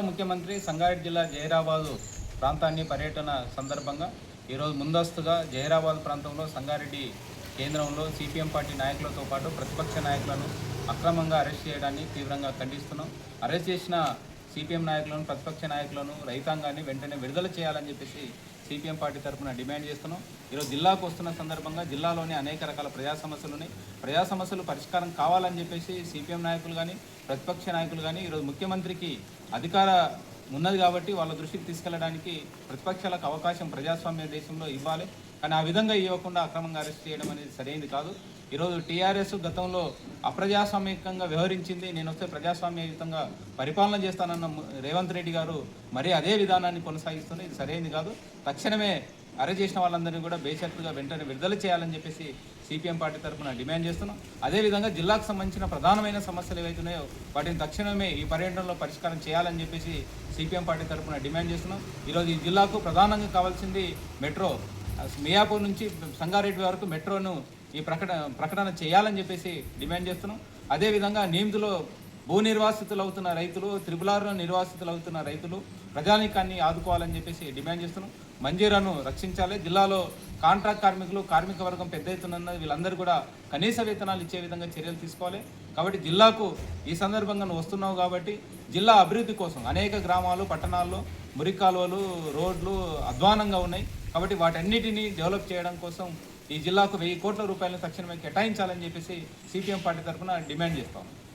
ముఖ్యమంత్రి సంగారెడ్డి జిల్లా జహీరాబాదు ప్రాంతాన్ని పర్యటన సందర్భంగా ఈరోజు ముందస్తుగా జహీరాబాద్ ప్రాంతంలో సంగారెడ్డి కేంద్రంలో సిపిఎం పార్టీ నాయకులతో పాటు ప్రతిపక్ష నాయకులను అక్రమంగా అరెస్ట్ చేయడాన్ని తీవ్రంగా ఖండిస్తున్నాం. అరెస్ట్ చేసిన సిపిఎం నాయకులను, ప్రతిపక్ష నాయకులను, రైతాంగాన్ని వెంటనే విడుదల చేయాలని చెప్పేసి సిపిఎం పార్టీ తరఫున డిమాండ్ చేస్తున్నాం. ఈరోజు జిల్లాకు వస్తున్న సందర్భంగా జిల్లాలోని అనేక రకాల ప్రజా సమస్యలు ఉన్నాయి. ప్రజా సమస్యలు పరిష్కారం కావాలని చెప్పేసి సిపిఎం నాయకులు కానీ, ప్రతిపక్ష నాయకులు కానీ ఈరోజు ముఖ్యమంత్రికి అధికార ఉన్నది కాబట్టి వాళ్ళ దృష్టికి తీసుకెళ్లడానికి ప్రతిపక్షాలకు అవకాశం ప్రజాస్వామ్య దేశంలో ఇవ్వాలి. కానీ ఆ విధంగా ఇవ్వకుండా అక్రమంగా అరెస్ట్ చేయడం అనేది సరైనది కాదు. ఈరోజు టీఆర్ఎస్ గతంలో అప్రజాస్వామికంగా వ్యవహరించింది. నేను వస్తే ప్రజాస్వామ్యయుతంగా పరిపాలన చేస్తానన్న రేవంత్ రెడ్డి గారు మరీ అదే విధానాన్ని కొనసాగిస్తుంది. ఇది సరైనది కాదు. తక్షణమే అరెస్ట్ చేసిన వాళ్ళందరినీ కూడా బేషరతుగా వెంటనే విడుదల చేయాలని చెప్పేసి సిపిఎం పార్టీ తరఫున డిమాండ్ చేస్తున్నాం. అదేవిధంగా జిల్లాకు సంబంధించిన ప్రధానమైన సమస్యలు ఏవైతున్నాయో వాటిని తక్షణమే ఈ పర్యటనలో పరిష్కారం చేయాలని చెప్పేసి సిపిఎం పార్టీ తరఫున డిమాండ్ చేస్తున్నాం. ఈరోజు ఈ జిల్లాకు ప్రధానంగా కావాల్సింది మెట్రో. మియాపూర్ నుంచి సంగారెడ్డి వరకు మెట్రోను ఈ ప్రకటన చేయాలని చెప్పేసి డిమాండ్ చేస్తున్నాం. అదేవిధంగా నియమితులో భూ నిర్వాసితులు అవుతున్న రైతులు, త్రిపులారులో నిర్వాసితులు అవుతున్న రైతులు, ప్రజానీకాన్ని ఆదుకోవాలని చెప్పేసి డిమాండ్ చేస్తున్నాం. మంజీరాను రక్షించాలి. జిల్లాలో కాంట్రాక్ట్ కార్మికులు, కార్మిక వర్గం పెద్ద ఎత్తున వీళ్ళందరూ కూడా కనీస వేతనాలు ఇచ్చే విధంగా చర్యలు తీసుకోవాలి. కాబట్టి జిల్లాకు ఈ సందర్భంగా నువ్వు వస్తున్నావు కాబట్టి జిల్లా అభివృద్ధి కోసం అనేక గ్రామాలు, పట్టణాల్లో మురికి కాలువలు, రోడ్లు అధ్వానంగా ఉన్నాయి. కాబట్టి వాటన్నిటినీ డెవలప్ చేయడం కోసం ఈ జిల్లాకు 1000 కోట్ల రూపాయలను తక్షణమే కేటాయించాలని చెప్పేసి సిపిఎం పార్టీ తరఫున డిమాండ్ చేస్తాం.